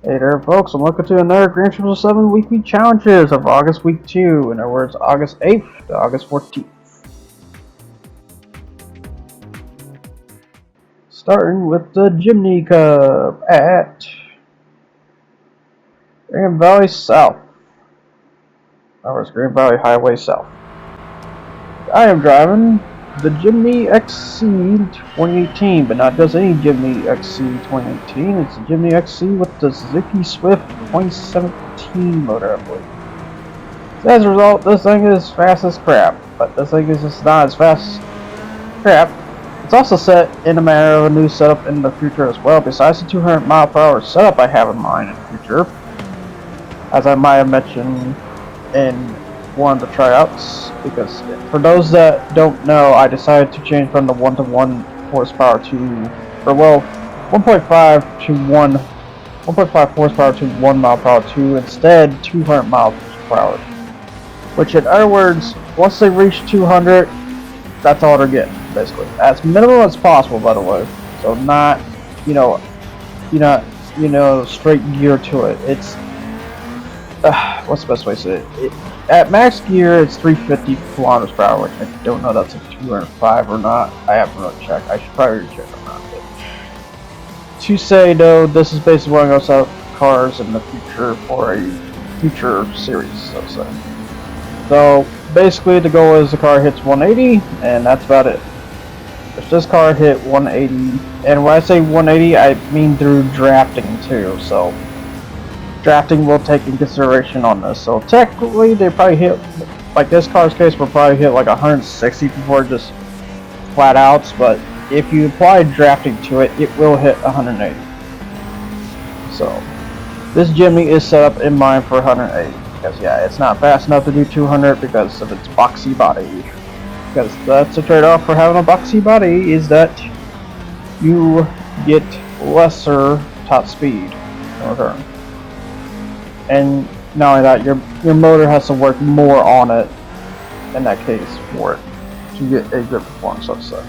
Hey there folks, and welcome to another GT7 weekly challenges of August week 2, in other words August 8th to August 14th. Starting with the Jimny Cup at Green Valley South. In other words, Green Valley Highway South. I am driving the Jimny XC 2018, but not just any Jimny XC 2018, it's the Jimny XC with the Suzuki Swift 2017 motor, I believe. So as a result, this thing is fast as crap, but this thing is just not as fast as crap. It's also set in a manner of a new setup in the future as well, besides the 200 mile per hour setup I have in mind in the future. As I might have mentioned in one of the tryouts, because for those that don't know, I decided to change from the 1-to-1 horsepower to, or well, 1.5 to 1.5 horsepower to 1 mile per hour to instead 200 miles per hour. Which in other words, once they reach 200, that's all they're getting, basically. As minimal as possible, by the way. So not, straight gear to it. It's, what's the best way to say it? At max gear, it's 350 kilometers per hour, which I don't know that's a 205 or not. I haven't really checked. I should probably check on that. But to say though, this is basically one of those cars in the future for a future series, so to say. So basically, the goal is the car hits 180, and that's about it. If this car hit 180, and when I say 180, I mean through drafting too. So drafting will take in consideration on this. So technically, they probably hit, like this car's case, will probably hit like 160 before just flat outs. But if you apply drafting to it, it will hit 180. So this Jimny is set up in mind for 180. Because yeah, it's not fast enough to do 200 because of its boxy body. Because that's a trade-off for having a boxy body, is that you get lesser top speed in return. And not only that, your motor has to work more on it in that case for it to get a good performance, let's say.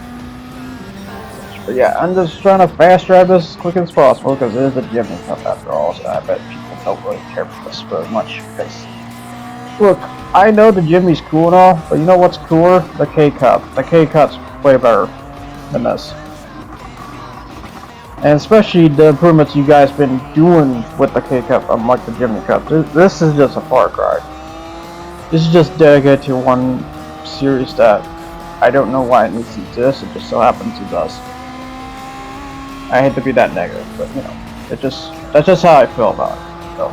But yeah, I'm just trying to fast drive this as quick as possible because it is a Jimny Cup after all, so I bet people don't really care for this very much. Because look, I know the Jimny's cool and all, but you know what's cooler? The K-Cup. The K-Cup's way better than this. And especially the improvements you guys been doing with the K-Cup, unlike the Jimny Cup. This is just a far cry. This is just dedicated to one series that I don't know why it needs to exist. It just so happens it does. I hate to be that negative, but you know, that's just how I feel about it. So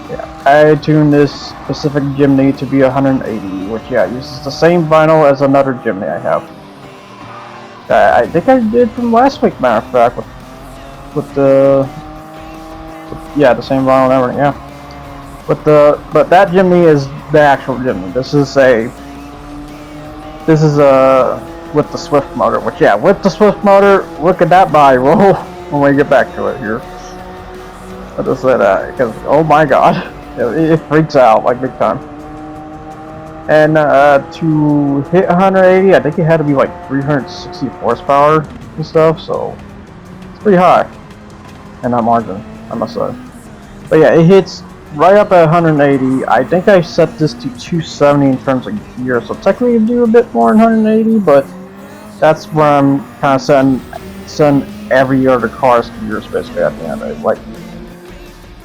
yeah, I tuned this specific Jimny to be 180, which yeah, uses the same vinyl as another Jimny I have. I think I did from last week, matter of fact, with the same vinyl and everything, yeah. But that Jimny is the actual Jimny. This is with the Swift motor, which yeah, with the Swift motor, look at that body roll when we get back to it here. I'll just say that, because oh my god, it freaks out like big time. And to hit 180, I think it had to be like 360 horsepower and stuff, so it's pretty high in that margin, I must say. But yeah, it hits right up at 180. I think I set this to 270 in terms of gear, so technically you do a bit more than 180, but that's where I'm kind of setting every other car's gears basically at the end of it. Like,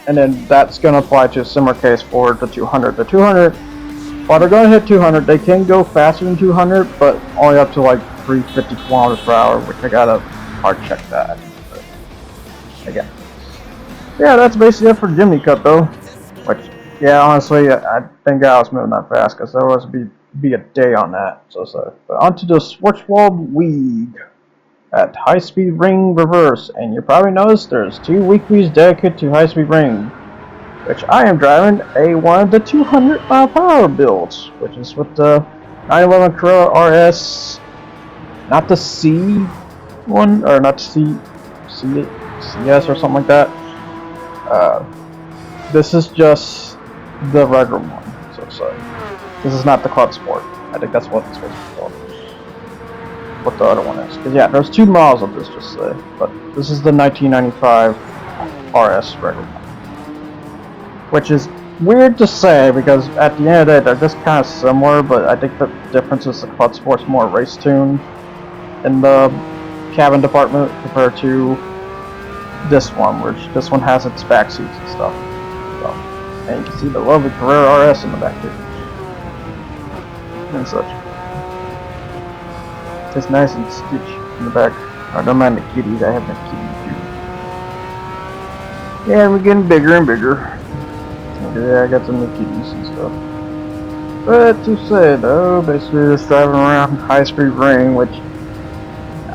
and then that's going to apply to a similar case for the 200. The 200, while they're going to hit 200, they can go faster than 200, but only up to like 350 kilometers per hour, which I gotta hard check that. But again, yeah, that's basically it for Jimny Cup though. Which, yeah, honestly, I think I was moving that fast because there was be a day on that. So. But onto the Schwarzwald Week at High Speed Ring Reverse, and you probably noticed there's 2 weeklies dedicated to High Speed Ring, which I am driving one of the 200 mile per hour builds, which is with the 911 Carrera RS, not the C one, or not the CS or something like that. This is just the regular one, so sorry. This is not the Club Sport. I think that's what it's supposed to be called. What the other one is. Because yeah, there's 2 models of this, just say. But this is the 1995 RS regular. Which is weird to say because at the end of the day they're just kind of similar, but I think the difference is the Clutch Sport's more race tuned in the cabin department compared to this one, which this one has its back seats and stuff. So, and you can see the lovely Carrera RS in the back too. And such. It's nice and stitched in the back. I don't mind the kitties, I have the kitties too. Yeah, we're getting bigger and bigger. Yeah, I got some new kitties and stuff. But to say though, basically just driving around high speed ring, which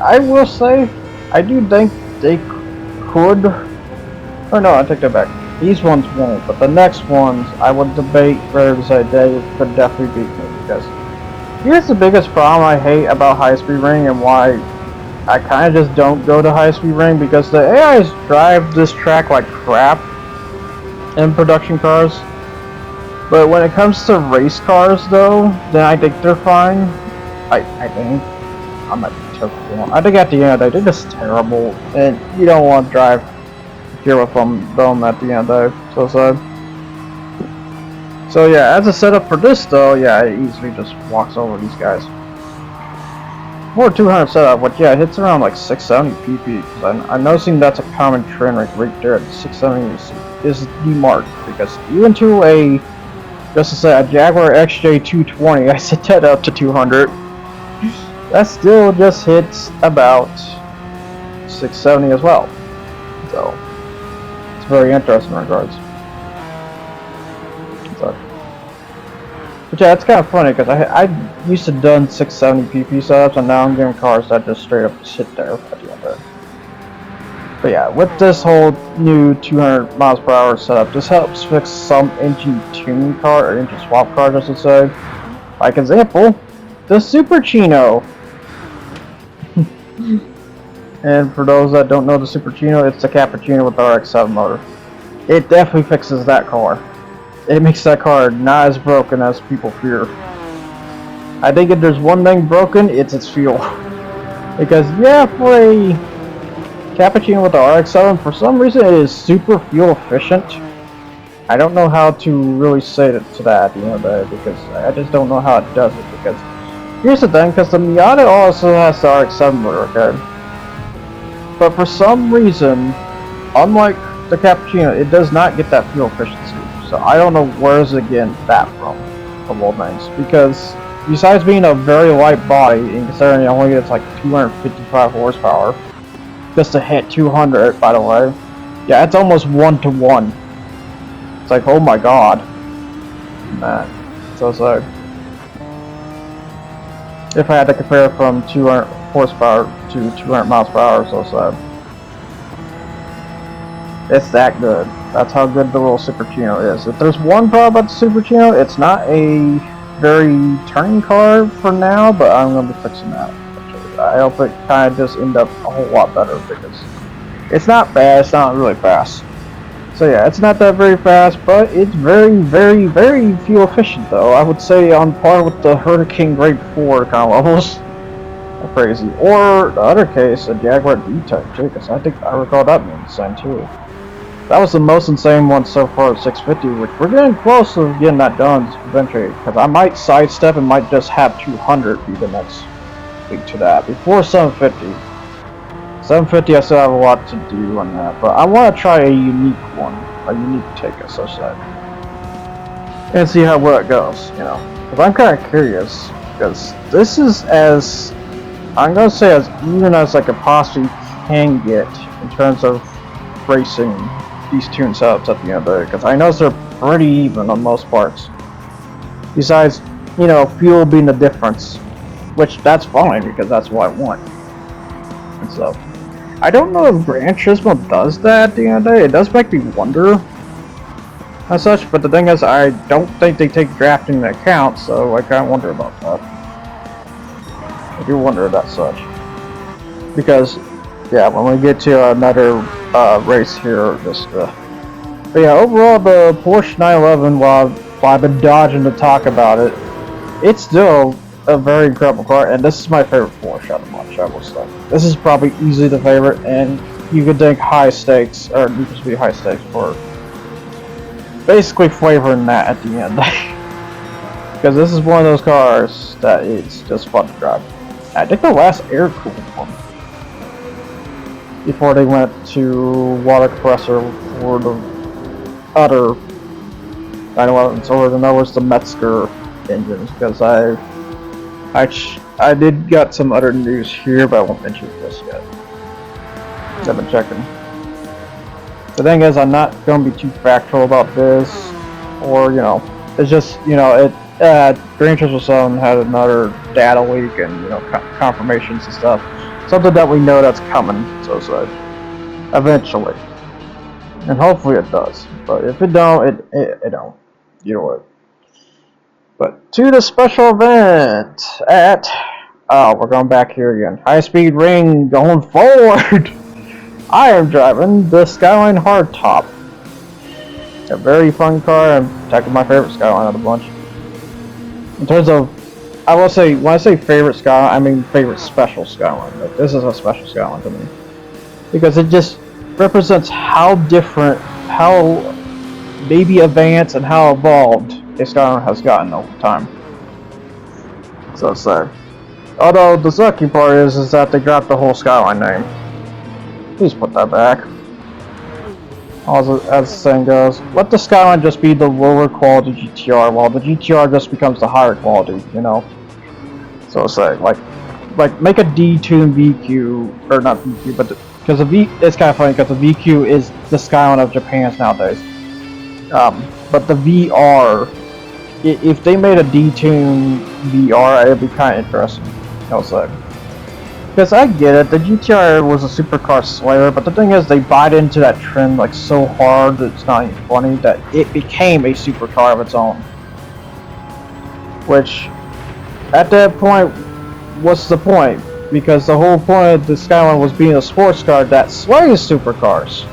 I will say, I do think they could, or no, I take that back. These ones won't, but the next ones, I would debate whether to say they could definitely beat me, because here's the biggest problem I hate about high speed ring and why I kind of just don't go to high speed ring, because the AIs drive this track like crap in production cars. But when it comes to race cars though, then I think they're fine. I think. I might be totally wrong. I think at the end they're just terrible, and you don't want to drive here with them at the end though. So yeah, as a setup for this though, yeah, it easily just walks over these guys. More 200 setup, but yeah, it hits around like 670 pp. Because I'm noticing that's a common trend right there. 670 is the mark, because even to a, just to say, a Jaguar XJ220, I set that up to 200. That still just hits about 670 as well. So it's very interesting in regards. But yeah, it's kind of funny because I used to done 670 pp setups, and now I'm getting cars that just straight up sit there at the end of it. But yeah, with this whole new 200 miles per hour setup, this helps fix some engine tune car, or engine swap cars, I should say. Like example, the Super Chino. And for those that don't know the Super Chino, it's the Cappuccino with the RX-7 motor. It definitely fixes that car. It makes that car not as broken as people fear. I think if there's one thing broken, it's its fuel. Because yeah, for a Cappuccino with the RX-7, for some reason it is super fuel efficient. I don't know how to really say it to that at the end of the day, because I just don't know how it does it. Because here's the thing, because the Miata also has the RX-7 motor, okay? But for some reason, unlike the Cappuccino, it does not get that fuel efficiency. So I don't know where's it getting that from, of all things. Because besides being a very light body, and considering it only gets like 255 horsepower, just to hit 200, by the way, yeah, it's almost 1-to-1. It's like, oh my god. Man, so sad. If I had to compare from 200 horsepower to 200 miles per hour, so sad. It's that good. That's how good the little Super Chino is. If there's one problem about the Super Chino, it's not a very turning car for now, but I'm going to be fixing that. I hope it kind of just end up a whole lot better, because it's not bad, it's not really fast. So yeah, it's not that very fast, but it's very, very, very fuel efficient though. I would say on par with the Hurricane Grade 4 kind of levels. Crazy. Or the other case, a Jaguar D-Type too, because I think I recall that being insane too. That was the most insane one so far at 650, which we're getting close to getting that done eventually, because I might sidestep and might just have 200 be the next week to that, before 750. 750 I still have a lot to do on that, but I want to try a unique one, a unique take as such that, and see how well it goes, you know, because I'm kind of curious, because this is as, I'm going to say as even as I could possibly can get in terms of racing these tune setups at the end of the day, because I know they're pretty even on most parts. Besides, you know, fuel being the difference, which that's fine because that's what I want. And so, I don't know if Gran Turismo does that at the end of the day. It does make me wonder as such, but the thing is, I don't think they take drafting into account, so I kind of wonder about that. I do wonder that such. Because, yeah, when we get to another race here, just but yeah, overall the Porsche 911, while I've been dodging to talk about it, it's still a very incredible car, and this is my favorite Porsche out of much, I will say. This is probably easily the favorite, and you could think high stakes, or Need for Speed High Stakes, for basically flavoring that at the end. Because this is one of those cars that it's just fun to drive. I think the last air cooled one before they went to water compressor for the other 911s, or in other words, the Metzger engines. Because I did got some other news here, but I won't mention this yet. I've been checking. The thing is, I'm not going to be too factual about this, or it's just Green Turismo 7 had another data leak and confirmations and stuff. Something that we know that's coming, so eventually, and hopefully it does. But if it don't, it don't. You know what? But to the special event at we're going back here again. High speed ring going forward. I am driving the Skyline Hardtop. A very fun car, and technically my favorite Skyline of the bunch. In terms of, I will say, when I say favorite Skyline, I mean favorite special Skyline. Like, this is a special Skyline to me. Because it just represents how different, how maybe advanced, and how evolved a Skyline has gotten over time. So it's there. Although the sucky part is that they dropped the whole Skyline name. Please put that back. As the saying goes, let the Skyline just be the lower quality GTR, while the GTR just becomes the higher quality, So it's like make a D-tuned VQ, or not VQ, but because it's kind of funny because the VQ is the Skyline of Japan's nowadays. But the VR, if they made a D-tuned VR, it'd be kind of interesting. I would say. Because I get it, the GTR was a supercar slayer, but the thing is, they bought into that trend like so hard that it's not even funny that it became a supercar of its own. Which, at that point, what's the point? Because the whole point of the Skyline was being a sports car that slays supercars,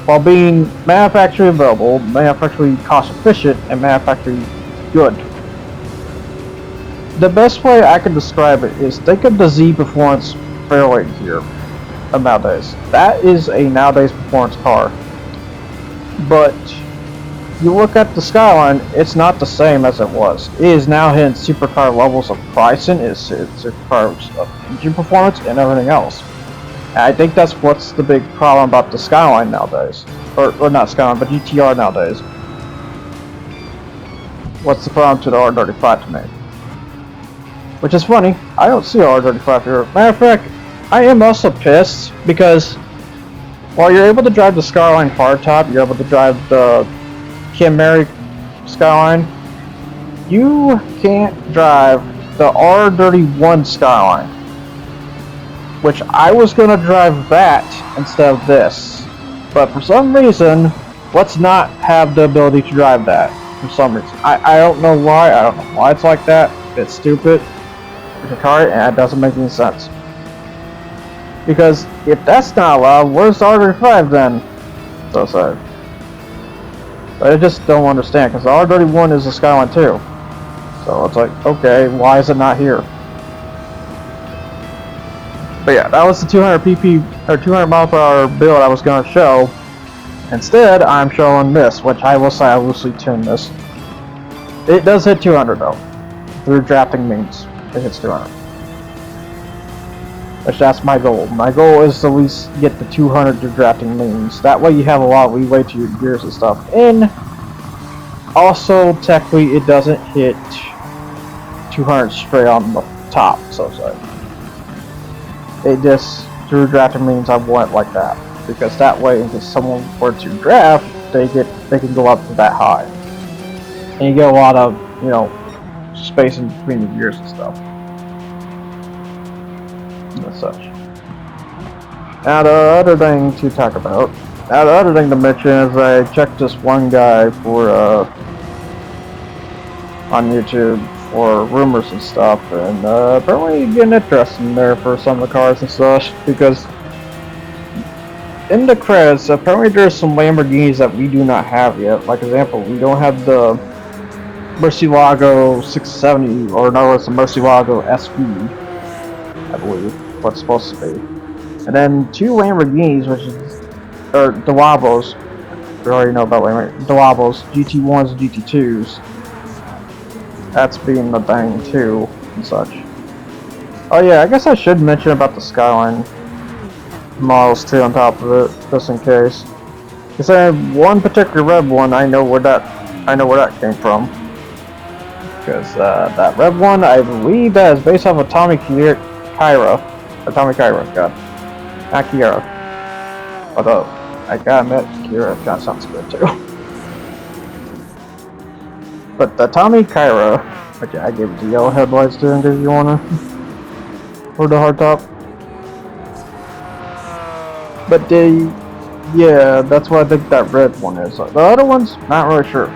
while being manufacturing available, manufacturing cost efficient, and manufacturing good. The best way I can describe it is think of the Z Performance Fairway here of nowadays. That is a nowadays performance car. But you look at the Skyline, it's not the same as it was. It is now hitting supercar levels of pricing, it's supercars of engine performance and everything else. And I think that's what's the big problem about the Skyline nowadays. Or not Skyline, but GTR nowadays. What's the problem to the R35 to me? Which is funny, I don't see R35 here. Matter of fact, I am also pissed because while you're able to drive the Skyline Hardtop, you're able to drive the Camry Skyline, you can't drive the R31 Skyline. Which I was going to drive that instead of this. But for some reason, let's not have the ability to drive that. For some reason. I don't know why, I don't know why it's like that. It's stupid. It's a car, and it doesn't make any sense. Because if that's not allowed, where's the R35 then? So sorry. But I just don't understand, because the R31 is a Skyline too. So it's like, okay, why is it not here? But yeah, that was the 200 pp or 200 mile per hour build I was going to show. Instead, I'm showing this, which I will say I loosely tuned this. It does hit 200 though, through drafting means. It hits 200. Which that's my goal. My goal is to at least get the 200 through drafting means. That way you have a lot of leeway to your gears and stuff. And also, technically, it doesn't hit 200 straight on the top, so to say. It just, through drafting means I want it like that. Because that way, if someone were to draft, they can go up to that high. And you get a lot of, space in between the gears and stuff. And such. Now the other thing to talk about, now the other thing to mention is I checked this one guy for on YouTube for rumors and stuff, and apparently getting interesting there for some of the cars and such, because in the credits apparently there's some Lamborghinis that we do not have yet. Like example, we don't have the Murcielago 670, or no, it's a Murcielago SV, I believe, what's supposed to be. And then 2 Lamborghinis, which is, or the Wobbles. We already know about the Wobbles, GT1s and GT2s. That's being the thing too, and such. Oh yeah, I guess I should mention about the Skyline models too on top of it, just in case. Because I have one particular red one, I know where that came from. Because that red one, I believe that is based off of Tommy Kyra, God, not Kyra. Although I gotta admit, Kyra kind of sounds good too. But the Tommy Kyra, which I gave it the yellow headlights too, in case you wanna, or the hardtop. But yeah, that's what I think that red one is. The other ones, not really sure.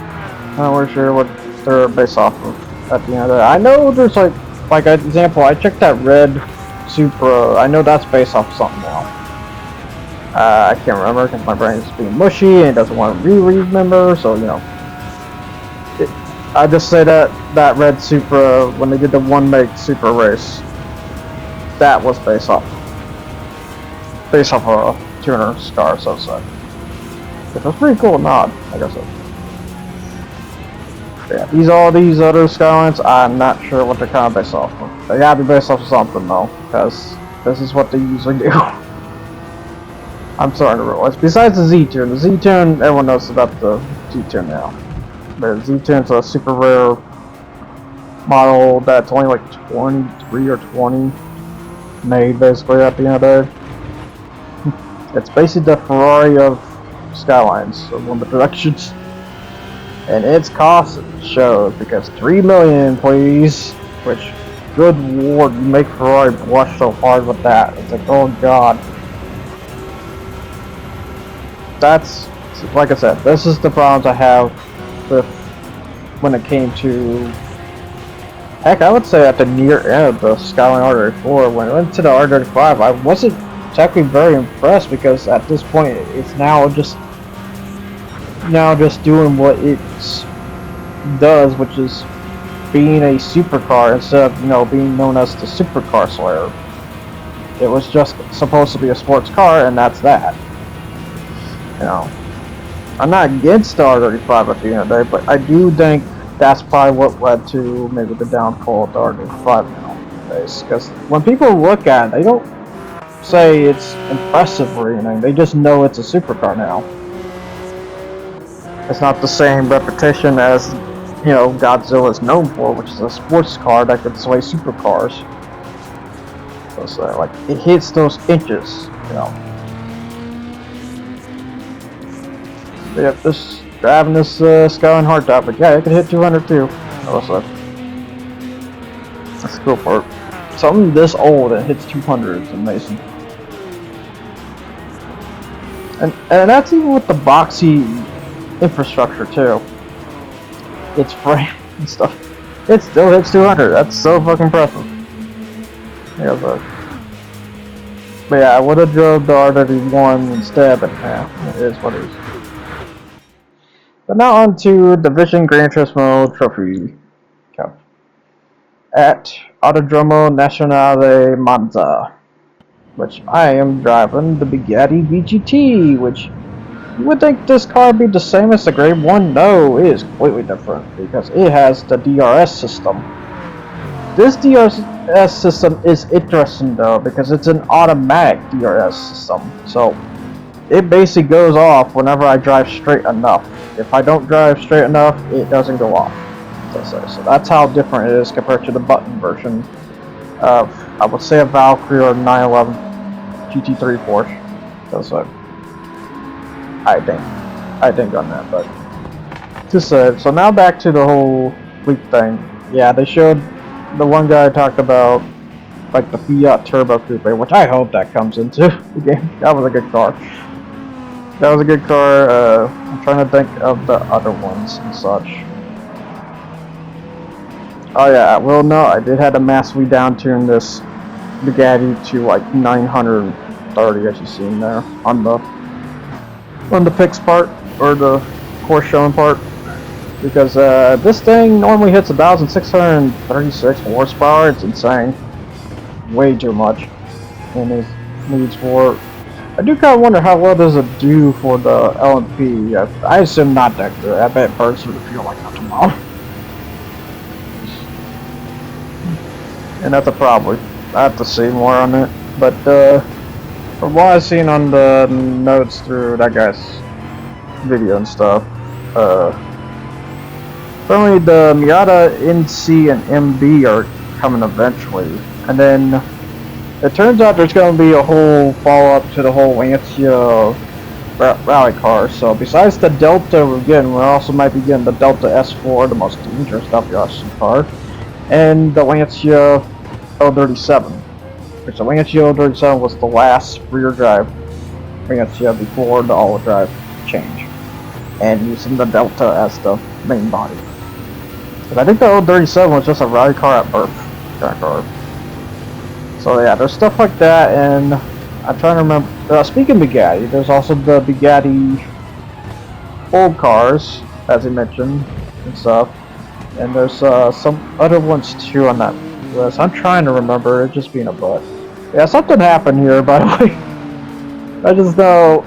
Not really sure what they're based off of at the end of the day. I know there's like an example, I checked that red Supra. I know that's based off of something now. I can't remember because my brain is being mushy and doesn't want to remember, so you know. I just say that red Supra, when they did the one make Supra race, that was based off a tuner scar, so to say. Which was pretty cool nod, like I said. Yeah, all these other Skylines, I'm not sure what they're kind of based off of. They gotta be based off of something though, because this is what they usually do. I'm starting to realize. Besides the Z-Tune, everyone knows about the Z-Tune now. The Z-Tune's a super rare model that's only like 23 or 20 made basically at the end of the day. It's basically the Ferrari of Skylines, of one of the directions. And its cost shows, because 3 million, please. Which, good lord, you make Ferrari blush so hard with that. It's like, oh god. That's, like I said, this is the problems I have with when it came to, heck, I would say at the near end of the Skyline R34. When it went to the R35, I wasn't exactly very impressed, because at this point it's now just doing what it does, which is being a supercar instead of, you know, being known as the Supercar Slayer. It was just supposed to be a sports car, and that's that. You know, I'm not against the R35 at the end of the day, but I do think that's probably what led to maybe the downfall of the R35 nowadays. Because when people look at it, they don't say it's impressive or anything. They just know it's a supercar now. It's not the same repetition as, you know, Godzilla is known for, which is a sports car that could sway supercars. So it's like, it hits those inches, you know. But yeah, just driving this Skyline hardtop, but yeah, it could hit 200 too. Also, that's the cool part. Something this old that hits 200 is amazing. And that's even with the boxy infrastructure too. It's frame and stuff. It still hits 200. That's so fucking impressive. Yeah, but yeah, I would have drove the R31 instead, but yeah, it is what it is. But now on to Division Gran Turismo Trophy Cup at Autodromo Nazionale Monza, which I am driving the Bugatti VGT, which you would think this car would be the same as the Grade 1. No, it is completely different, because it has the DRS system. This DRS system is interesting though, because it's an automatic DRS system. So it basically goes off whenever I drive straight enough. If I don't drive straight enough, it doesn't go off. So that's how different it is compared to the button version of, I would say, a Valkyrie or 911 GT3 Porsche. So I think on that, but just so now back to the whole leak thing. Yeah, they showed the one guy talked about like the Fiat Turbo Coupe, which I hope that comes into the game. That was a good car. That was a good car. I'm trying to think of the other ones and such. Oh yeah, well no, I did have to massively downtune this Bugatti to like 930, as you see in there on the picks part, or the course showing part, because this thing normally hits 1,636 horsepower. It's insane, way too much, and needs for it. I do kind of wonder how well does it do for the LMP. I assume not that good. I bet it burns through the fuel like no tomorrow. And that's a probably. I have to see more on it. But from what I've seen on the notes through that guy's video and stuff, apparently the Miata NC and MB are coming eventually. And then it turns out there's going to be a whole follow-up to the whole Lancia rally car. So besides the Delta we're getting, we also might be getting the Delta S4, the most dangerous WRC car, and the Lancia 037. Which the Lancia 037 was the last rear drive Lancia before the all-wheel drive change, and using the Delta as the main body. But I think the 037 was just a rally car at birth. So yeah, there's stuff like that, and I'm trying to remember. Speaking of Bugatti, there's also the Bugatti old cars, as he mentioned, and stuff. And there's some other ones too on that list. I'm trying to remember, it just being a butt. Yeah, something happened here, by the way. I just know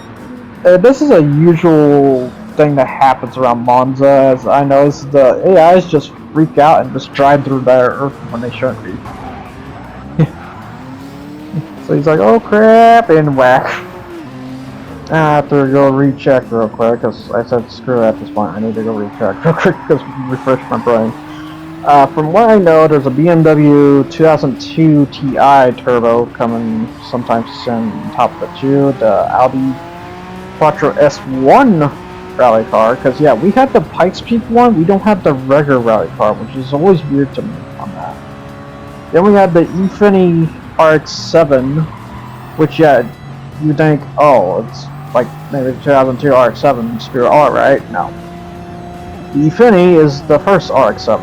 this is a usual thing that happens around Monza, as I noticed the AIs just freak out and just drive through there when they shouldn't be. So he's like, oh crap, and whack. I have to go recheck real quick, because I said screw it at this point. I need to go recheck real quick, because refresh my brain. From what I know, there's a BMW 2002 Ti Turbo coming sometime soon on top of it too. The Audi Quattro S1 rally car, because yeah, we had the Pikes Peak one, we don't have the regular rally car, which is always weird to me on that. Then we had the Infiniti RX-7, which yeah, you think, oh, it's like maybe 2002 RX-7 Spirit R, right? No. The Infiniti is the first RX-7,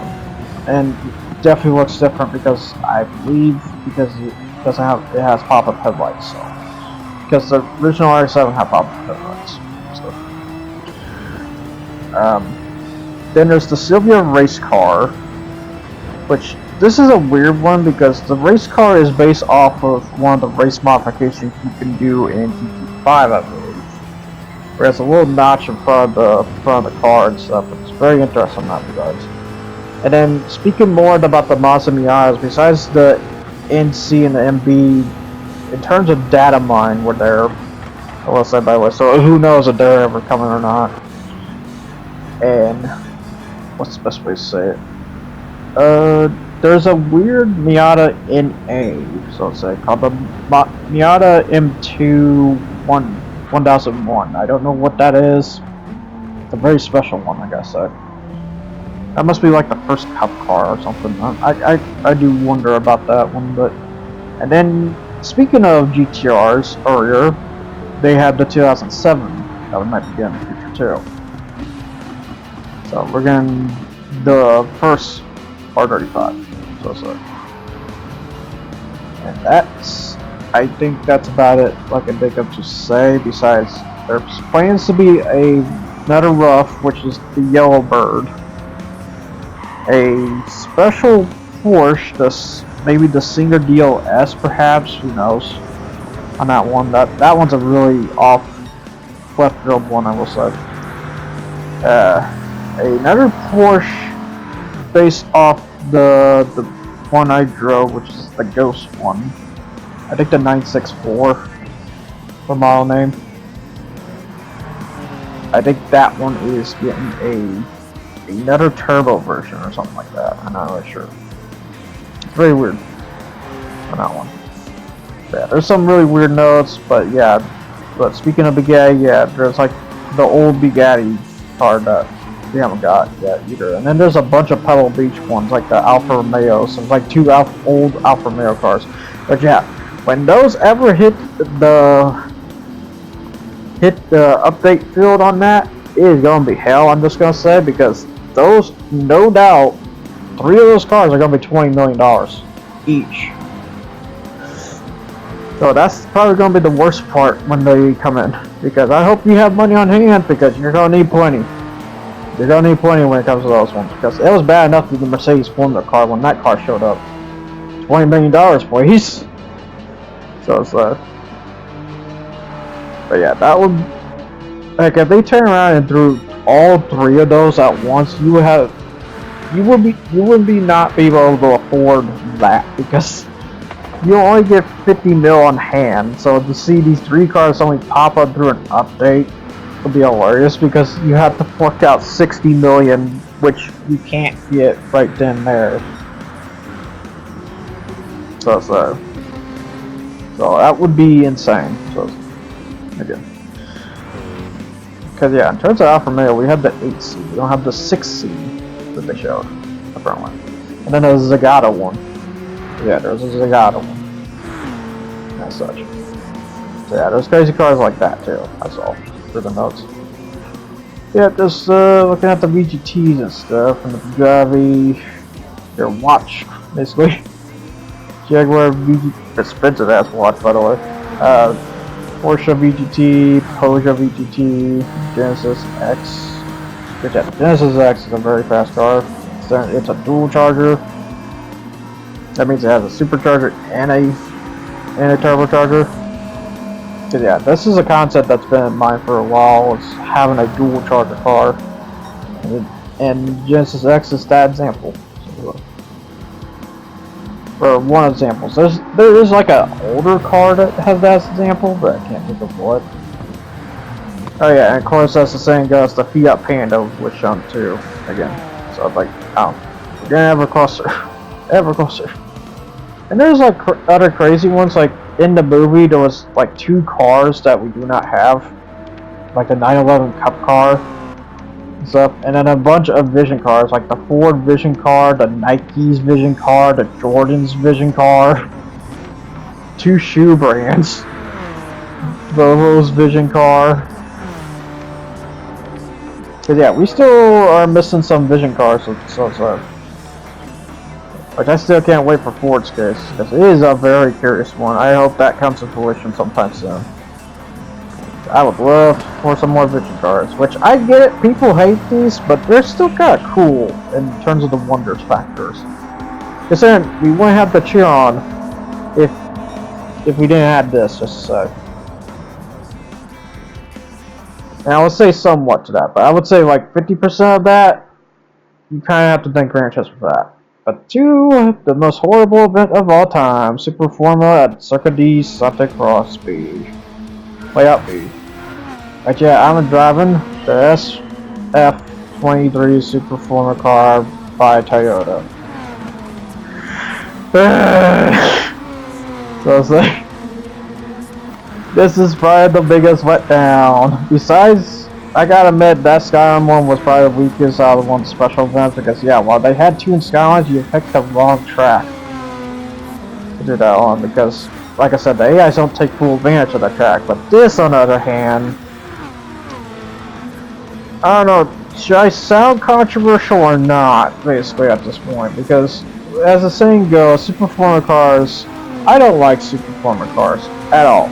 and it definitely looks different because I believe because it doesn't have, it has pop-up headlights. So because the original RX-7 had pop-up headlights. So. Then there's the Silvia race car, which this is a weird one because the race car is based off of one of the race modifications you can do in GT7, I believe. Whereas a little notch in front of the car and stuff. It's very interesting in that regards. And then speaking more about the Mazda Miatas, besides the NC and the MB, in terms of data mine, were there. I will say by the way, so who knows if they're ever coming or not. And what's the best way to say it? There's a weird Miata NA, so let's say, called the Miata M2 1001. I don't know what that is. It's a very special one, I guess. That must be like the first cup car or something. I do wonder about that one, but. And then, speaking of GTRs earlier, they had the 2007 that we might be getting in the future too. So we're getting the first R35. So and that's, I think that's about it. Like I think of to say. Besides, there's plans to be another rough, which is the Yellow Bird. A special Porsche, maybe the Singer DLS, perhaps. Who knows? On that one, that one's a really off left field one, I will say. Another Porsche based off the one I drove, which is the Ghost one. I think the 964, the model name. I think that one is getting another turbo version or something like that. I'm not really sure. It's very weird on that one. Yeah, there's some really weird notes, but yeah. But speaking of Bugatti, yeah, there's like the old Bugatti car that we haven't got yet either. And then there's a bunch of Pebble Beach ones, like the Alfa Romeo. So it's like two old Alfa Romeo cars. But yeah, when those ever hit the update field on that, it is gonna be hell. I'm just gonna say, because those, no doubt, 3 of those cars are gonna be $20 million each. So that's probably gonna be the worst part when they come in, because I hope you have money on hand, because you're gonna need plenty. You're gonna need plenty when it comes to those ones, because it was bad enough that the Mercedes Formula car when that car showed up. $20 million, please. So it's But yeah, that would, like, if they turn around and threw all three of those at once, you would be not be able to afford that, because you only get 50 mil on hand. So to see these three cars only pop up through an update would be hilarious, because you have to fork out 60 million, which you can't get right then and there. So that would be insane. So again, because yeah, in terms of Alfa Romeo, we have the 8 seed. We don't have the 6 seed that they showed, the front one. And then there's a Zagato one. Yeah, there's a Zagato one. As such. So yeah, there's crazy cars like that too. That's all for the notes. Yeah, just looking at the VGTs and stuff, and the Bugatti, your watch, basically. Jaguar VGT, expensive ass watch, by the way. Porsche VGT, Peugeot VGT, Genesis X. The Genesis X is a very fast car. It's a dual charger. That means it has a supercharger and a turbocharger. So yeah, this is a concept that's been in mind for a while. It's having a dual charger car, and Genesis X is that example. For one example, there is like an older car that has that example, but I can't think of what. Oh yeah, and of course as the saying goes, the Fiat Panda was shown too again. So like, oh, we're gonna ever closer, ever closer. And there's like other crazy ones, like in the movie there was like 2 cars that we do not have, like the 911 Cup car and stuff, and then a bunch of Vision cars, like the Ford Vision car, the Nike's Vision car, the Jordan's Vision car, 2 shoe brands, Volvo's Vision car. Cause yeah, we still are missing some Vision cars, so which I still can't wait for Ford's case, because it is a very curious one. I hope that comes to fruition sometime soon. I would love for some more Vision cars, which I get it, people hate these, but they're still kind of cool in terms of the wonders factors. Because then we wouldn't have to cheer on if we didn't have this, just to say. And I would say somewhat to that, but I would say like 50% of that, you kind of have to thank Grandchester for that. But 2, the most horrible event of all time, Super Formula at Circuit D Santa Cross Speed. Layout B. But yeah, I'm driving the SF23 Super Formula car by Toyota. So it's like, this is probably the biggest letdown. Besides, I gotta admit, that Skyline one was probably the weakest out of the one special events, because yeah, while they had 2 in Skylines, you picked the wrong track to do that on, because like I said, the AIs don't take full advantage of the track. But this, on the other hand, I don't know, should I sound controversial or not, basically, at this point, because as the saying goes, Super Formula cars, I don't like Super Formula cars at all.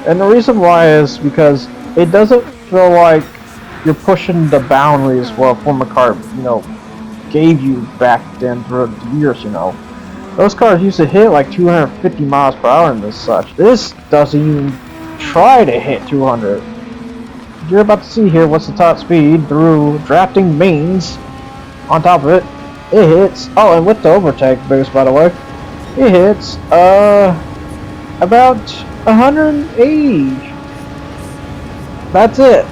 And the reason why is because it doesn't feel like you're pushing the boundaries what a Formula car, gave you back then through the years, Those cars used to hit like 250 miles per hour and such. This doesn't even try to hit 200. You're about to see here what's the top speed through drafting mains. On top of it, it hits, oh, and with the overtake boost, by the way, it hits, about 180. That's it.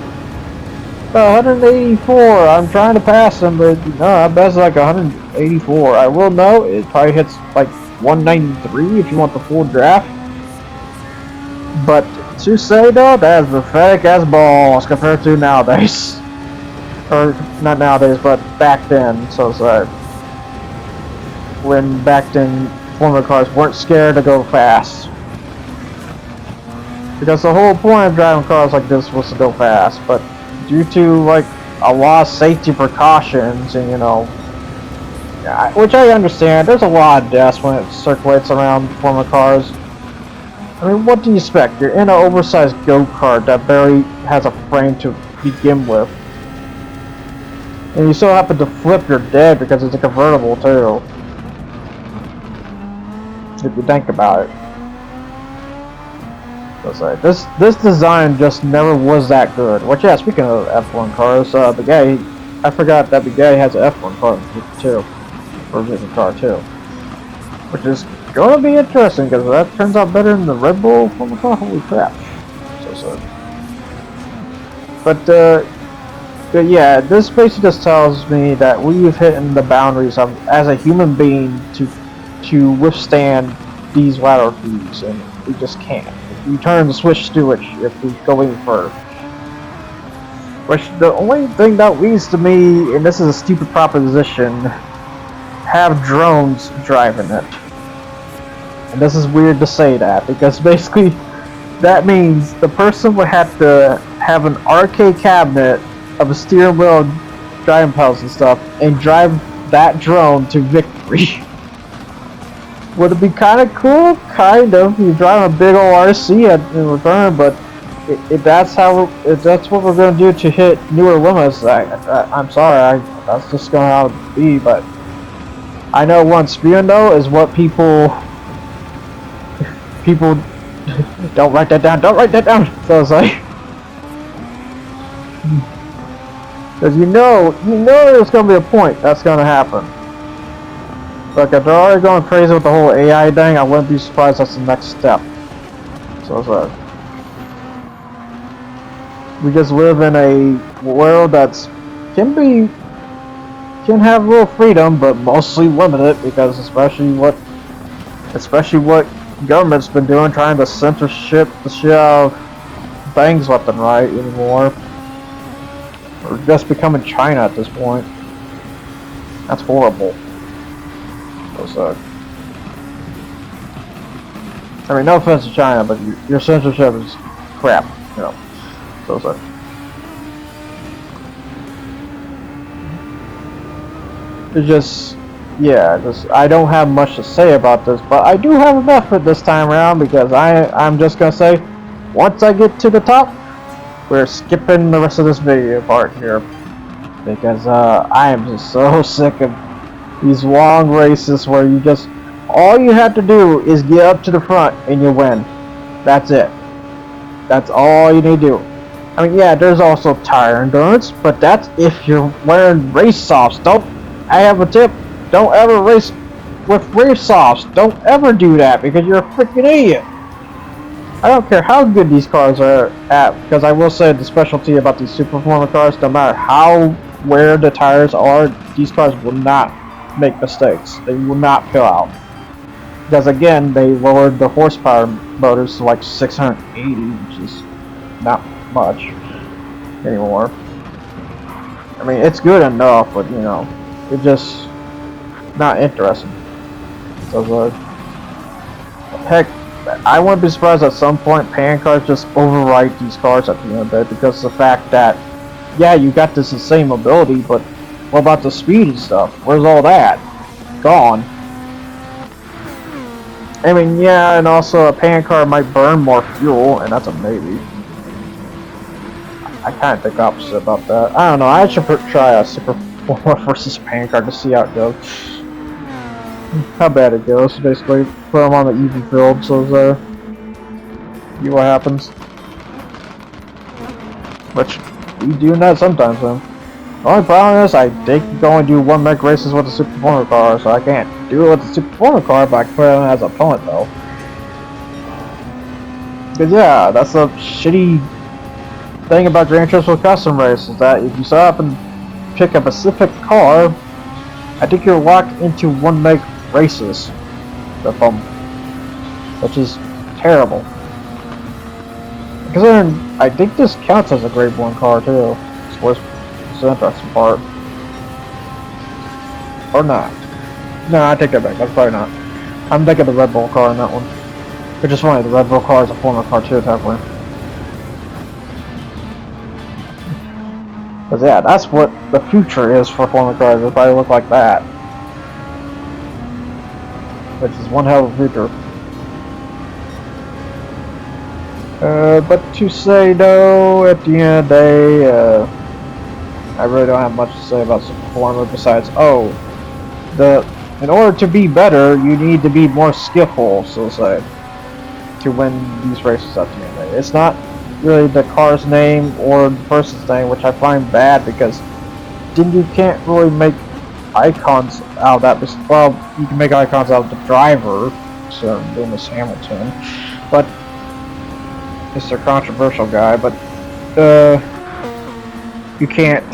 184. I'm trying to pass him, but no, I bet it's like 184. I will know it probably hits like 193 if you want the full draft. But to say though, that is pathetic as balls compared to nowadays. Or not nowadays, but back then. So it's like when back then Formula cars weren't scared to go fast. Because the whole point of driving cars like this was to go fast, but due to like a lot of safety precautions and which I understand, there's a lot of deaths when it circulates around Formula cars. I mean, what do you expect? You're in an oversized go-kart that barely has a frame to begin with, and you still happen to flip, you're dead because it's a convertible too. If you think about it. Let's say this design just never was that good. Which, yeah, speaking of F1 cars, the guy, I forgot that the guy has an F1 car in GT2, or GT car too, which is gonna be interesting because that turns out better than the Red Bull Formula car. Holy crap! So. But yeah, this basically just tells me that we've hit the boundaries of as a human being to withstand these latitudes, and we just can't. We turn the switch to it if we go any further. Which the only thing that leads to me, and this is a stupid proposition, have drones driving it. And this is weird to say that because basically that means the person would have to have an arcade cabinet of a steering wheel, driving pedals and stuff, and drive that drone to victory. Would it be kind of cool? Kind of. You drive a big old RC in return, but if that's what we're going to do to hit newer limits, I'm sorry, that's just going to how it be. But I know one speeding though is what people don't write that down. Don't write that down. So it's like, because you know there's going to be a point that's going to happen. Like, if they're already going crazy with the whole AI thing, I wouldn't be surprised that's the next step. So, we just live in a world that's can have real freedom, but mostly limited because especially what government's been doing, trying to censorship the shit out of things left and right anymore. We're just becoming China at this point. That's horrible. So, I mean, no offense to China, but your censorship is crap, you know. So. It's just, yeah, I don't have much to say about this, but I do have enough for this time around because I'm just gonna say, once I get to the top, we're skipping the rest of this video part here because I am just so sick of these long races where you just all you have to do is get up to the front and you win. That's it. That's all you need to do. I mean, yeah, there's also tire endurance, but that's if you're wearing race softs. I have a tip. Don't ever race with race softs. Don't ever do that because you're a freaking idiot. I don't care how good these cars are at, because I will say the specialty about these super performance cars, no matter how wear the tires are, these cars will not make mistakes. They will not peel out. Because again, they lowered the horsepower motors to like 680, which is not much anymore. I mean, it's good enough, but you know, it's just not interesting. So, heck, I wouldn't be surprised at some point pan cars just override these cars at the end of it because of the fact that, yeah, you got this insane mobility, but what about the speed and stuff? Where's all that? Gone. I mean, yeah, and also a pan car might burn more fuel, and that's a maybe. I kind of think opposite about that. I don't know, I should try a Super 4 versus pan car to see how it goes. How bad it goes, basically. Put them on the even field, so see what happens. Which, we do that sometimes, then. The only problem is, I think you can only do one mech races with the Super Performer car, so I can't do it with the Super Performer car, but I can put it on as an opponent, though. Because, yeah, that's a shitty thing about Grand Turismo Custom Race, is that if you stop and pick a specific car, I think you're locked into one mech races with them, which is terrible. Considering, I think this counts as a Grade 1 car, too. It's the interesting part. Or not. No, I take that back. That's probably not. I'm thinking the Red Bull car in that one. Which is funny, the Red Bull car is a former car too, technically. Because yeah, that's what the future is for former cars. It'll probably look like that. Which is one hell of a future. But to say though, at the end of the day, I really don't have much to say about Super Performer besides, in order to be better, you need to be more skillful, so to say. to win these races at the end of the day. It's not really the car's name or the person's name, which I find bad because then you can't really make icons out of that. Well, you can make icons out of the driver, so Lewis Hamilton, but Mr. Controversial guy, but you can't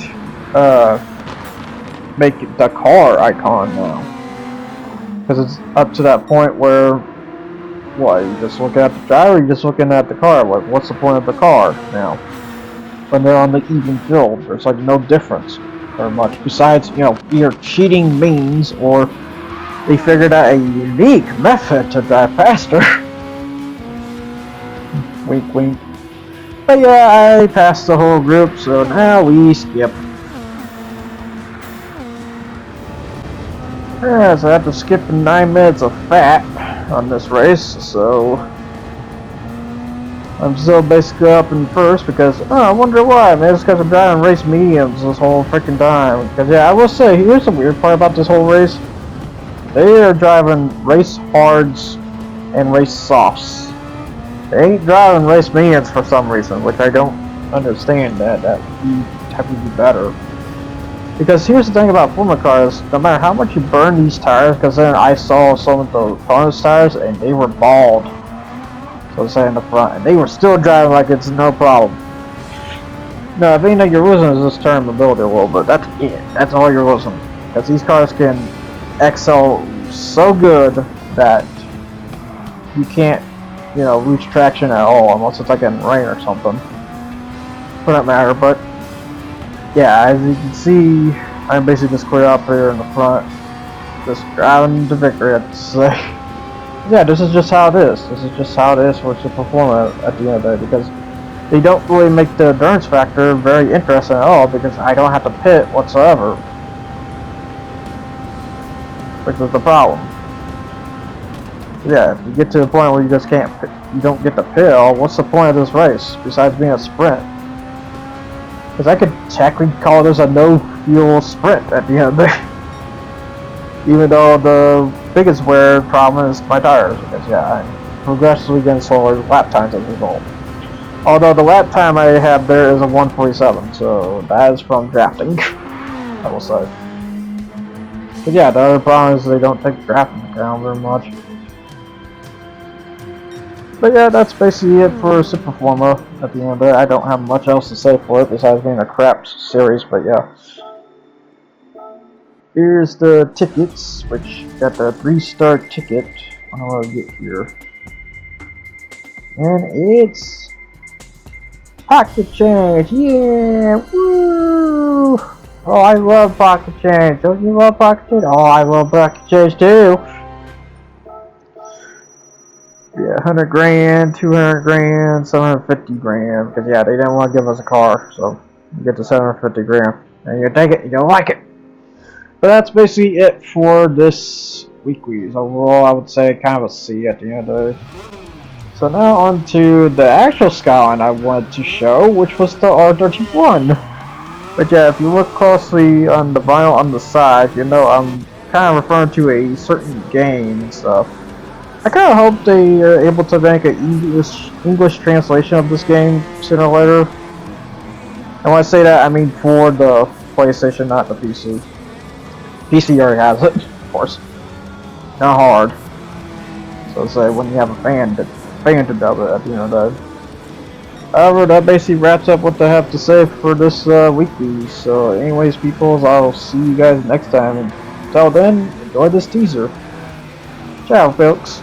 make the car icon now, because it's up to that point where what, you just looking at the driver, or you just looking at the car? What's the point of the car now? When they're on the even field, there's like no difference or much besides, you know, either cheating means or they figured out a unique method to drive faster. Wink wink. But yeah, I passed the whole group, so now we skip. Yeah, so I have to skip 9 minutes of fat on this race, so I'm still basically up in first because, oh, I wonder why. Maybe it's because I'm driving race mediums this whole freaking time. Because yeah, I will say, here's the weird part about this whole race. They are driving race hards and race softs. They ain't driving race mediums for some reason, which I don't understand. That you have to be better. Because here's the thing about Formula cars, no matter how much you burn these tires, because then I saw some of the bonus tires and they were bald, so to say, in the front, and they were still driving like it's no problem. No, if anything you're losing is this turn mobility a little bit. That's it. That's all you're losing. Because these cars can excel so good that you can't, you know, reach traction at all unless it's like in rain or something. For that matter, but yeah, as you can see, I'm basically just clear up here in the front, just driving to victory, I have to say. Yeah, this is just how it is. This is just how it is for Super Formula at the end of the day, because they don't really make the endurance factor very interesting at all, because I don't have to pit whatsoever, which is the problem. Yeah, if you get to the point where you just can't, you don't get to pit at all, what's the point of this race besides being a sprint? Because I could technically call this a no-fuel sprint at the end of the day. Even though the biggest wear problem is my tires. Because yeah, I'm progressively getting slower lap times as a result. Although the lap time I have there is a 1:47, so that is from drafting, I will say. But yeah, the other problem is they don't take drafting into account very much. But yeah, that's basically it for Super Formula at the end of it. I don't have much else to say for it besides being a crap series, but yeah. Here's the tickets, which got the 3-star ticket. I don't know how to get here. And it's pocket change, yeah, woo! Oh, I love pocket change. Don't you love pocket change? Oh, I love pocket change too. Yeah, 100 grand, 200 grand, 750 grand. Because yeah, they didn't want to give us a car, so you get the 750 grand. And you take it, you don't like it. But that's basically it for this weekly. Overall, I would say kind of a C at the end of the day. So now on to the actual Skyline I wanted to show, which was the R31. But yeah, if you look closely on the vinyl on the side, you know I'm kind of referring to a certain game and stuff. I kind of hope they are able to make an English translation of this game sooner or later. And when I say that, I mean for the PlayStation, not the PC. PC already has it, of course. Not hard. So say when you have a fan to dub it at the end of the day. However, that basically wraps up what I have to say for this weekly. So anyways, peoples, I'll see you guys next time. And until then, enjoy this teaser. Ciao, folks.